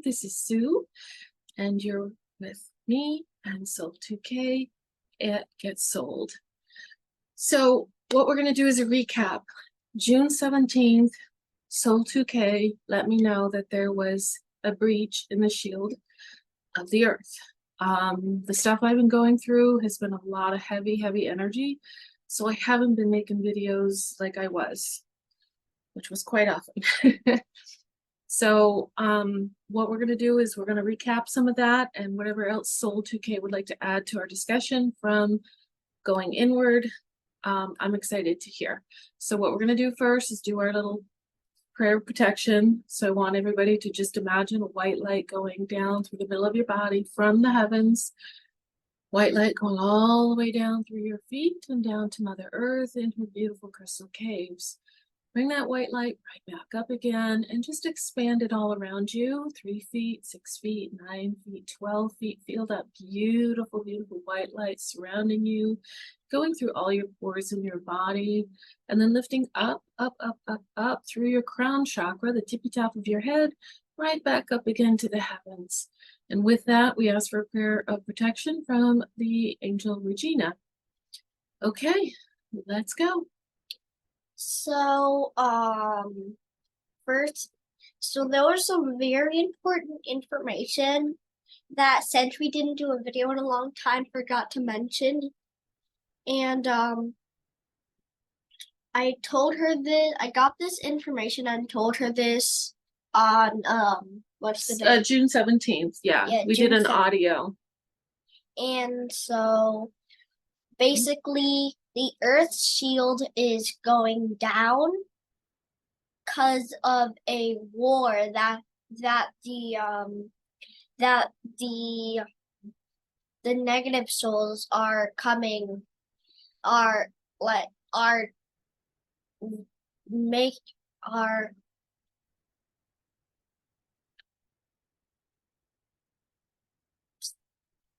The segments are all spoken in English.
This is Sue, and you're with me and Sold 2K at Get Sold. So what we're going to do is a recap. June 17th, Sold 2K let me know that there was a breach in the shield of the earth. The stuff I've been going through has been a lot of heavy energy, so I haven't been making videos like I was, which was quite often. So what we're going to do is we're going to recap some of that and whatever else Sold 2K would like to add to our discussion from going inward. I'm excited to hear. So what we're going to do first is do our little prayer of protection. So I want everybody to just imagine a white light going down through the middle of your body from the heavens. White light going all the way down through your feet and down to Mother Earth into her beautiful crystal caves. Bring that white light right back up again and just expand it all around you. 3 feet, 6 feet, 9 feet, 12 feet. Feel that beautiful, beautiful white light surrounding you, going through all your pores in your body, and then lifting up, up, up, up, up through your crown chakra, the tippy top of your head, right back up again to the heavens. And with that, we ask for a prayer of protection from the angel Regina. Okay, let's go. So, first, there was some very important information that since we didn't do a video in a long time, forgot to mention. And, I told her this, I got this information and told her this on, what's the day? June 17th, yeah, we did an audio. And so, basically, the Earth's shield is going down because of a war that the negative souls are coming, are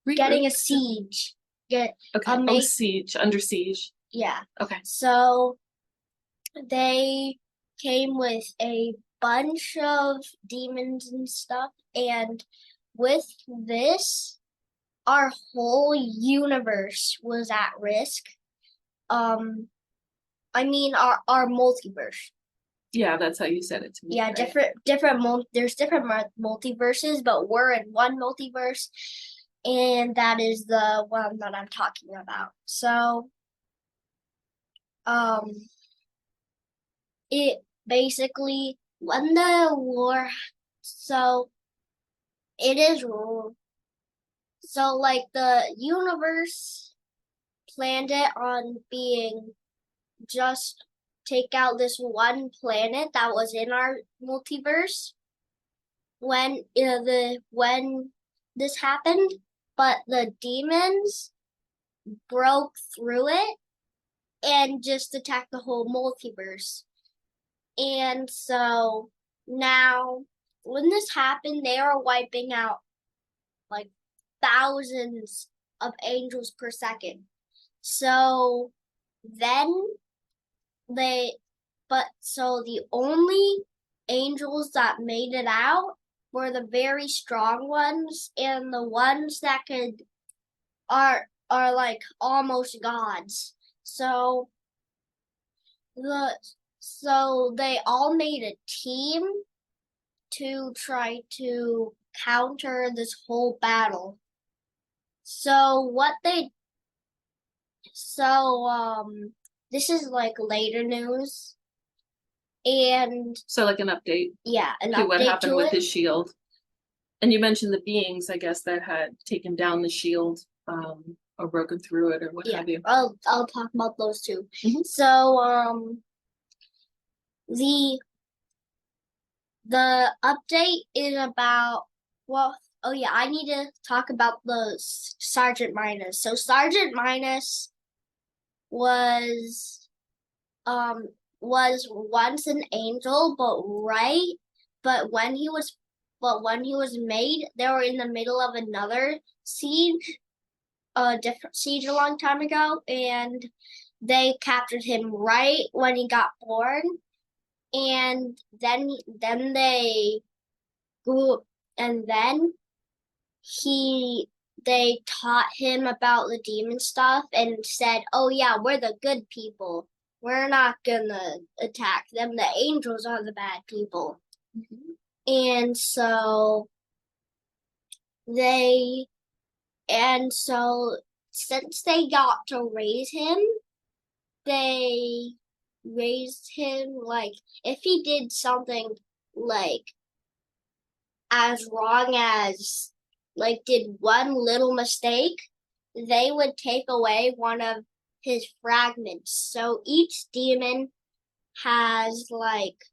getting a siege. Siege, under siege. Yeah. Okay. So they came with a bunch of demons and stuff, and with this, our whole universe was at risk. I mean our multiverse. Yeah, that's how you said it to me. Yeah, right? There's different multiverses, but we're in one multiverse, and that is the one that I'm talking about. So, it basically when the war, so it is so like the universe planned it on being just take out this one planet that was in our multiverse when this happened, but the demons broke through it and just attacked the whole multiverse. And so now when this happened, they are wiping out like thousands of angels per second. So then so the only angels that made it out were the very strong ones and the ones that are like almost gods. So they all made a team to try to counter this whole battle. So this is like later news. And so like an update. Yeah, an to update what happened to with it. the shield. And you mentioned the beings, I guess, that had taken down the shield, or broken through it, or what have you. I'll talk about those too. Mm-hmm. So the update is about I need to talk about the Sergeant Minus. So Sergeant Minus was once an angel, but when he was made, they were in the middle of another siege, a different siege a long time ago, and they captured him right when he got born, and then they grew and then they taught him about the demon stuff and said, "Oh yeah, we're the good people. We're not gonna attack them. The angels are the bad people." And so they and so since they got to raise him, they raised him like if he did something like as wrong as like did one little mistake, they would take away one of his fragments. So each demon has like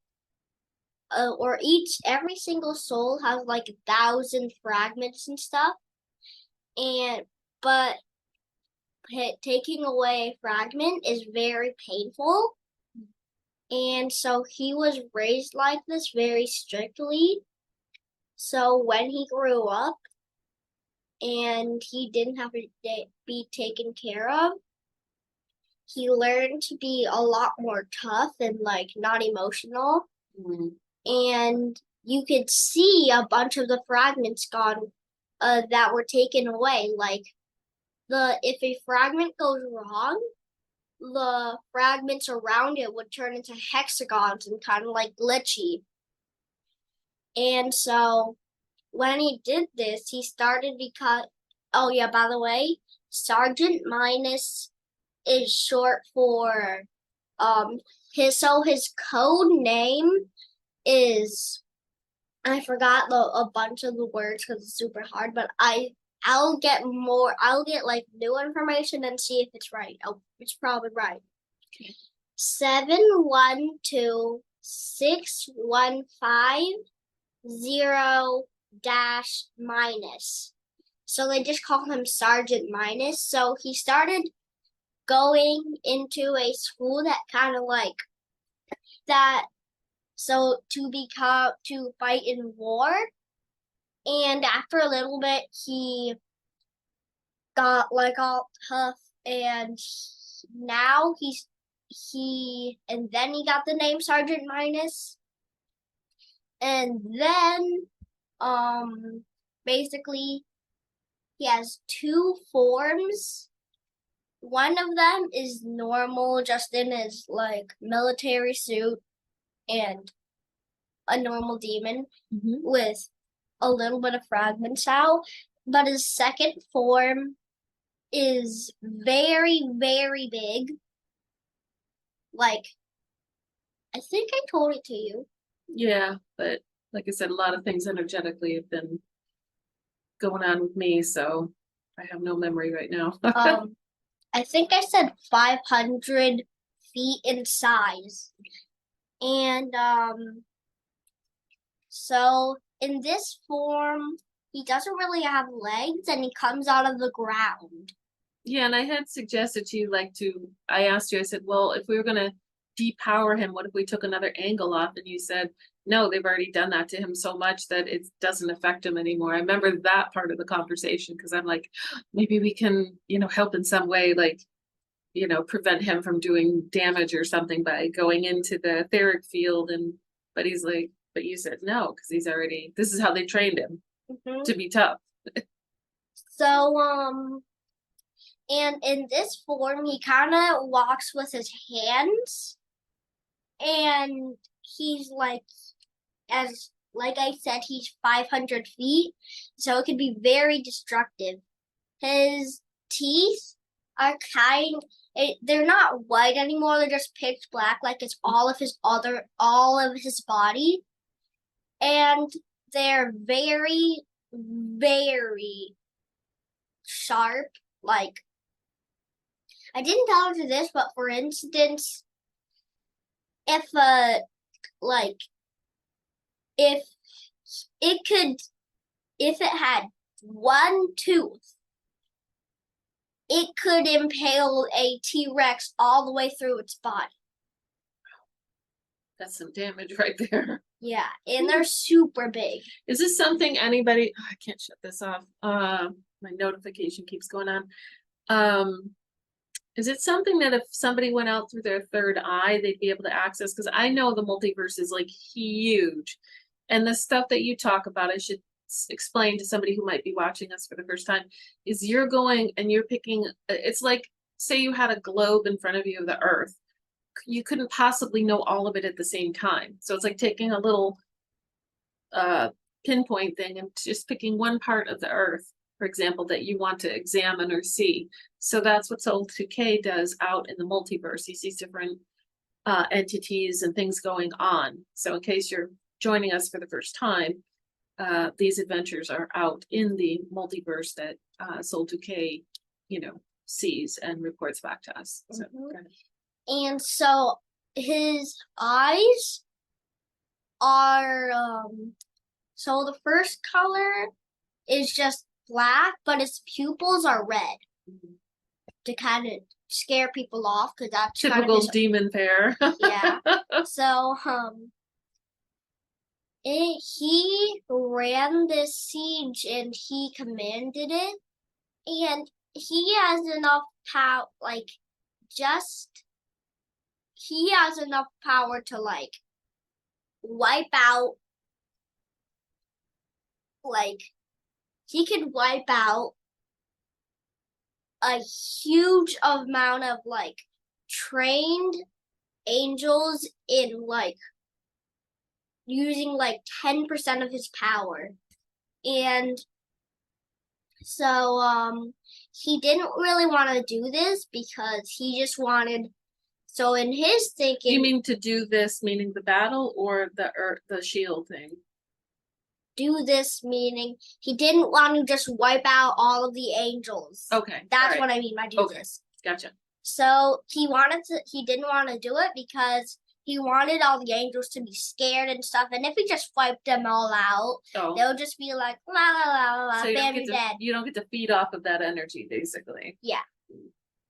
or every single soul has like 1,000 fragments and stuff. And but taking away a fragment is very painful. And so he was raised like this very strictly. So when he grew up and he didn't have to be taken care of, he learned to be a lot more tough and like not emotional. And you could see a bunch of the fragments gone that were taken away. Like if a fragment goes wrong, the fragments around it would turn into hexagons and kind of like glitchy. And so when he did this, he started because, oh yeah, by the way, Sergeant Minus is short for his code name is, I forgot a bunch of the words because it's super hard, but I'll get like new information and see if it's right. Oh, it's probably right. 712615-0-. So they just call him Sergeant Minus. So he started going into a school that kind of like that. So to fight in war. And after a little bit, he got like all tough, and now and then he got the name Sergeant Minus, and then basically he has two forms. One of them is normal, just in his like military suit and a normal demon with a little bit of fragments out. But his second form is very, very big. Like, I think I told it to you. Yeah, but like I said, a lot of things energetically have been going on with me, so I have no memory right now. I think I said 500 feet in size. And so in this form, he doesn't really have legs and he comes out of the ground. Yeah, and I had suggested to you, I asked you, I said, well, if we were gonna depower him, what if we took another angle off? And you said, no, they've already done that to him so much that it doesn't affect him anymore. I remember that part of the conversation because I'm like, maybe we can, help in some way, prevent him from doing damage or something by going into the etheric field. But he's like, but you said no, because this is how they trained him to be tough. So, and in this form, he kind of walks with his hands, and he's like I said, he's 500 feet, so it could be very destructive. His teeth are they're not white anymore, they're just pitch black, like it's all of his body. And they're very, very sharp. Like, I didn't tell you this, but for instance, if it had one tooth, it could impale a T-Rex all the way through its body. That's some damage right there. Yeah, and they're super big. Is this something anybody, I can't shut this off. My notification keeps going on. Is it something that if somebody went out through their third eye, they'd be able to access? Because I know the multiverse is like huge. And the stuff that you talk about, I should explain to somebody who might be watching us for the first time, is you're going and you're picking, it's like, say you had a globe in front of you of the Earth. You couldn't possibly know all of it at the same time. So it's like taking a little pinpoint thing and just picking one part of the Earth, for example, that you want to examine or see. So that's what Soul 2K does out in the multiverse. He sees different entities and things going on. So in case you're joining us for the first time, these adventures are out in the multiverse that Soul 2K, sees and reports back to us. So, Mhm. go ahead. And so his eyes are so the first color is just black, but his pupils are red to kind of scare people off because that's kind of Typical his, demon pair. yeah. So he ran this siege and he commanded it, and he has enough power, like just he has enough power to like wipe out, like he can wipe out a huge amount of like trained angels in like using like 10% of his power. And so he didn't really want to do this because he just wanted, so in his thinking, You mean to do this, meaning the battle or the shield thing? do this meaning he didn't want to just wipe out all of the angels. Okay. That's all right. what I mean by do Okay. this. Gotcha. So he didn't want to do it because he wanted all the angels to be scared and stuff. And if he just wiped them all out, Oh, they'll just be like, la la la la la, so bam, you're dead. you don't get to feed off of that energy, basically. Yeah.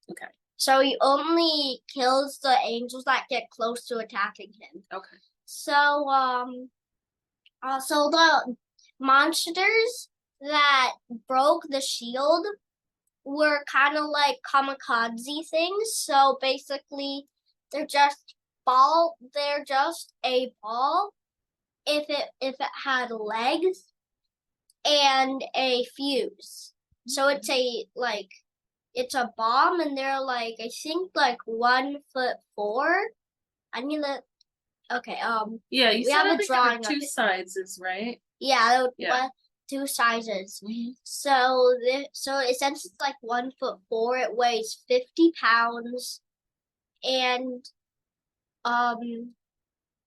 Okay. So he only kills the angels that get close to attacking him. Okay. So also the monsters that broke the shield were kind of like kamikaze things. So basically, they're just a ball if it had legs and a fuse. So it's a bomb, and they're like, I think like 1'4". I need to. Okay. Yeah, you We said have I a think there were drawing of two it. sizes, right? Yeah. Yeah. Two sizes. Mhm. So since it's like 1'4", it weighs 50 pounds, and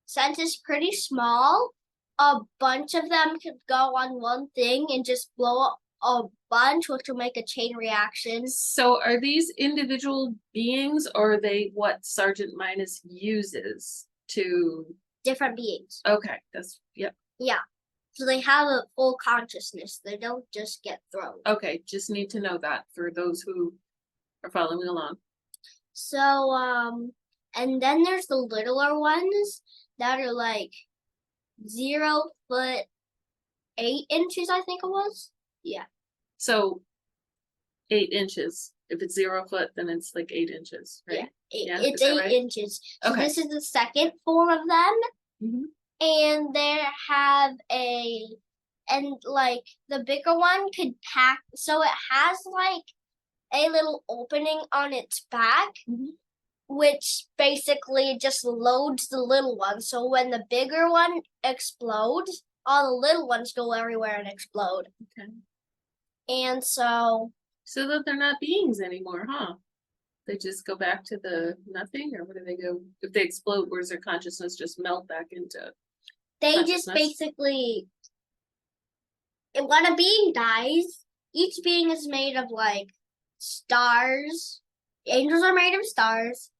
since it's pretty small, a bunch of them could go on one thing and just blow up a bunch, which will make a chain reaction. So are these individual beings or are they what Sergeant Minus uses to? Different beings. Okay, yep. Yeah. So they have a full consciousness. They don't just get thrown. Okay, just need to know that for those who are following along. So and then there's the littler ones that are like 0'8" I think it was. Yeah. So 8 inches. If it's 0 foot, then it's like 8 inches, right? Yeah, is it's that 8 right? inches. So Okay. this is the second form of them. Mhm. And they have like the bigger one could pack, so it has like a little opening on its back, which basically just loads the little one. So when the bigger one explodes, all the little ones go everywhere and explode. Okay. And so that they're not beings anymore, huh? They just go back to the nothing, or where do they go? If they explode, where's their consciousness just melt back into? they just basically, when a being dies, each being is made of like stars. Angels are made of stars.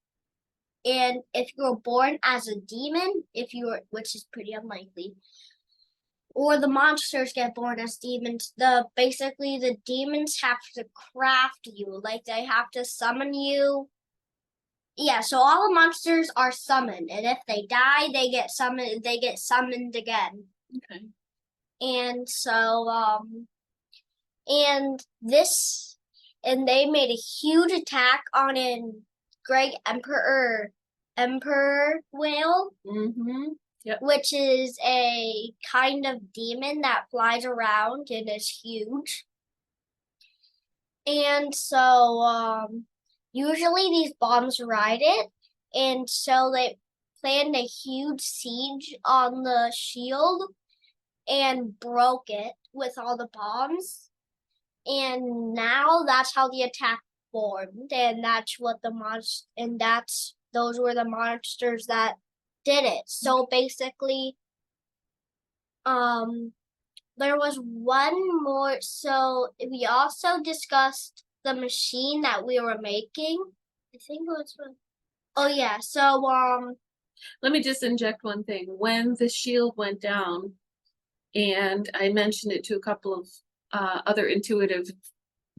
And if you were born as a demon, which is pretty unlikely, or the monsters get born as demons, basically the demons have to craft you, like they have to summon you. Yeah, so all the monsters are summoned, and if they die, they get summoned again. Okay. And so and they made a huge attack on an Greg Emperor whale. Yep. which is a kind of demon that flies around and is huge. And so usually these bombs ride it, and so they planned a huge siege on the shield and broke it with all the bombs. And now that's how the attack formed, and that's what the those were the monsters that did it. So basically, there was one more. So we also discussed the machine that we were making. I think it was. Oh yeah. So Let me just inject one thing. When the shield went down, and I mentioned it to a couple of other intuitive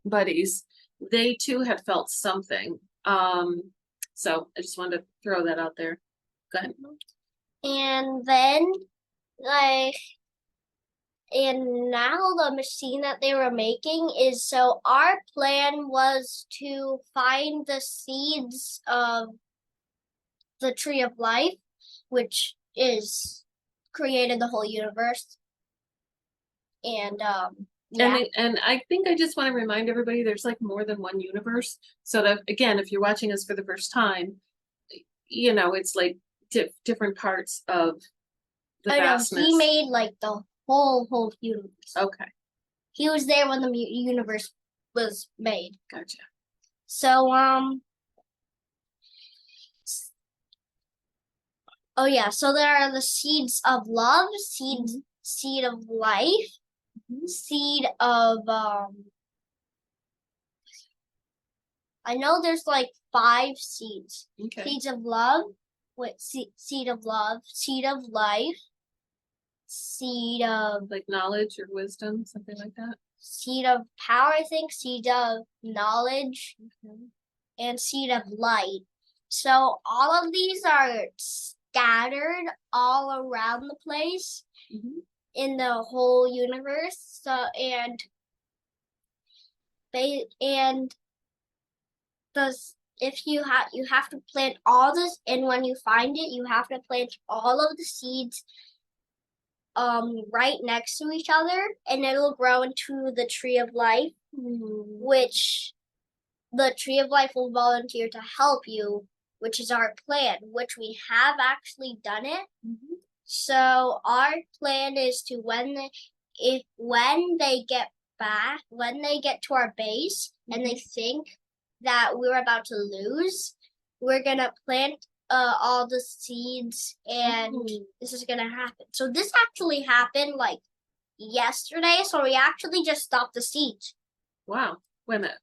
buddies, they too had felt something. So I just wanted to throw that out there. Go ahead. and then like and now the machine that they were making is, so our plan was to find the seeds of the tree of life, which is created the whole universe. And yeah. And I think I just want to remind everybody there's like more than one universe. So that again, if you're watching us for the first time, you know, it's like different parts of the I know vastness. he made like the whole universe. Okay, He was there when the universe was made. gotcha. So oh yeah, so there are the seeds of love, seed of life, seed of I know there's like 5 seeds. Okay. Seeds of love, seed of love, seed of life, seed of Like knowledge or wisdom, something like that. seed of power, I think, seed of knowledge, and seed of light. So all of these are scattered all around the place in the whole universe. So and if you have to plant all this, and when you find it, you have to plant all of the seeds right next to each other, and it'll grow into the tree of life, which the tree of life will volunteer to help you, which is our plan, which we have actually done it. So our plan is to when they get to our base and they think that we're about to lose, we're gonna plant all the seeds, and this is gonna happen. So this actually happened like yesterday, so we actually just stopped the siege. Wow. Wait a minute.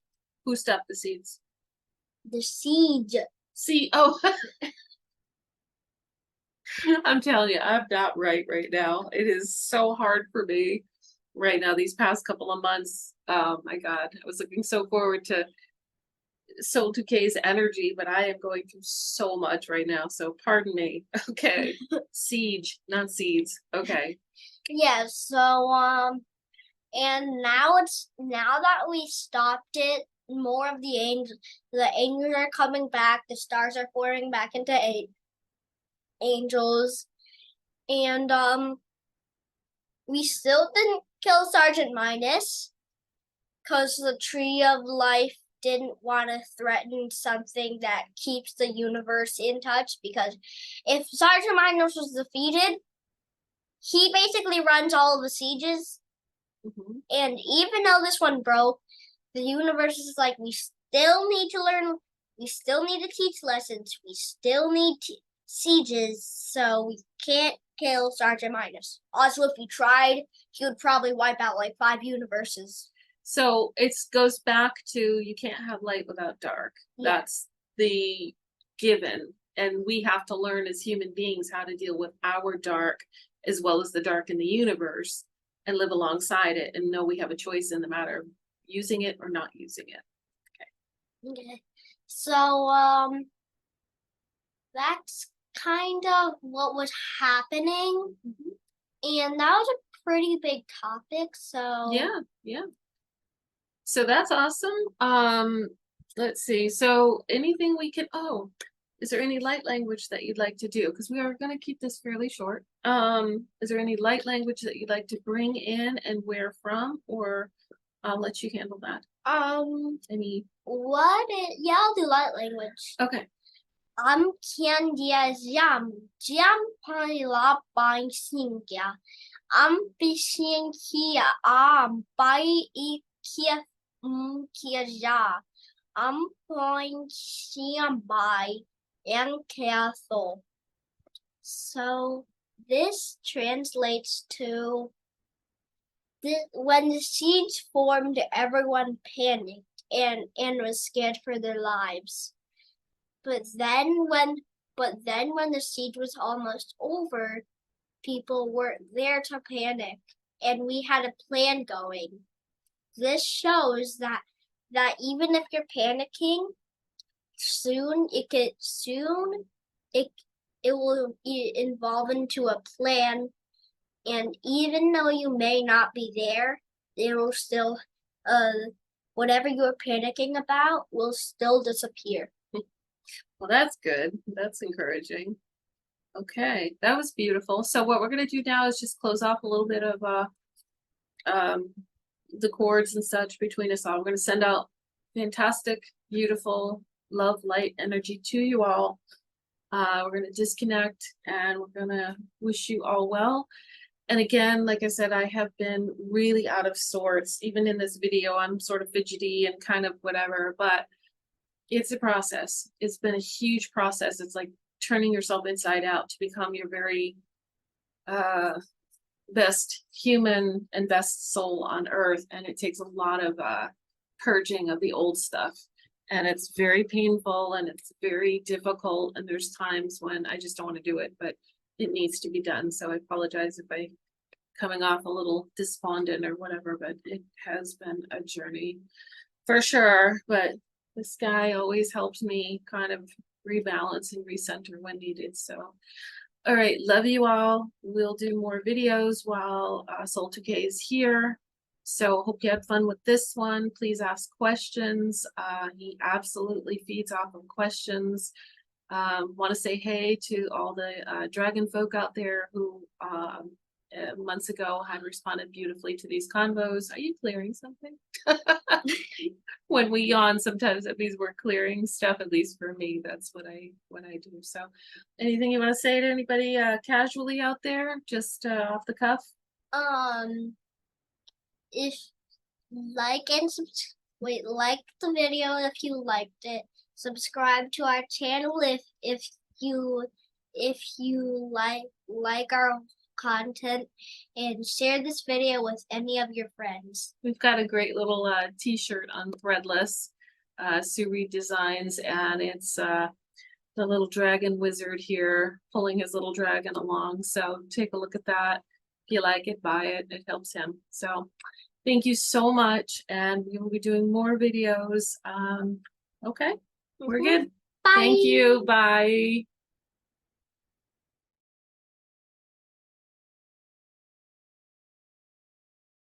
Who stopped the seeds? The siege. Oh. I'm telling you, I'm not right now. It is so hard for me right now. These past couple of months, oh my God, I was looking so forward to Soul 2K's energy, but I am going through so much right now. So pardon me. Okay, siege, not seeds. Okay. Yeah. So and now that we stopped it, more of the angels are coming back. The stars are forming back into angels, and we still didn't kill Sergeant Minus because the tree of life didn't want to threaten something that keeps the universe in touch, because if Sergeant Minus was defeated, he basically runs all of the sieges. And even though this one broke, the universe is like, we still need to learn, we still need to teach lessons, we still need sieges, so we can't kill Sergeant Minus. Also, if we tried, he would probably wipe out like 5 universes. So it goes back to, you can't have light without dark. Yeah. That's the given. And we have to learn as human beings how to deal with our dark as well as the dark in the universe, and live alongside it, and know we have a choice in the matter of using it or not using it. Okay. So that's kind of what was happening. And that was a pretty big topic. So yeah. So that's awesome. Let's see. So anything we can, Is there any light language that you'd like to do? Because we are going to keep this fairly short. Is there any light language that you'd like to bring in and where from, or I'll let you handle that? Any? Yeah, I'll do light language. Okay. Kian dia jam la bang singa. Bishing kia bai kia kia ja. Point by and castle. So this translates to when the siege formed, everyone panicked and was scared for their lives. But then when the siege was almost over, people weren't there to panic, and we had a plan going. This shows that even if you're panicking, it will evolve into a plan, and even though you may not be there, it will still whatever you're panicking about will still disappear. Well, that's good. That's encouraging. Okay, that was beautiful. So what we're gonna do now is just close off a little bit of the chords and such between us all. We're gonna send out fantastic, beautiful love, light, energy to you all. We're gonna disconnect and we're gonna wish you all well. And again, like I said, I have been really out of sorts. Even in this video, I'm sort of fidgety and kind of whatever, but it's a process. It's been a huge process. It's like turning yourself inside out to become your very best human and best soul on earth. And it takes a lot of purging of the old stuff. And it's very painful and it's very difficult. And there's times when I just don't want to do it, but it needs to be done. So I apologize if I coming off a little despondent or whatever, but it has been a journey for sure. But the sky always helps me kind of rebalance and recenter when needed. So, all right, love you all. We'll do more videos while Soul 2K is here. So hope you had fun with this one. Please ask questions. He absolutely feeds off of questions. Want to say hey to all the dragon folk out there who months ago had responded beautifully to these convos. Are you clearing something? When we yawn, sometimes that means we're clearing stuff. At least for me, that's what I do. So, anything you want to say to anybody casually out there, just off the cuff? If like the video if you liked it. Subscribe to our channel if you like our content, and share this video with any of your friends. We've got a great little t-shirt on Threadless, Sue Reed Designs, and it's the little dragon wizard here pulling his little dragon along. So take a look at that. If you like it, buy it. It helps him. So thank you so much, and we will be doing more videos. Okay, we're good. Bye. Thank you. Bye.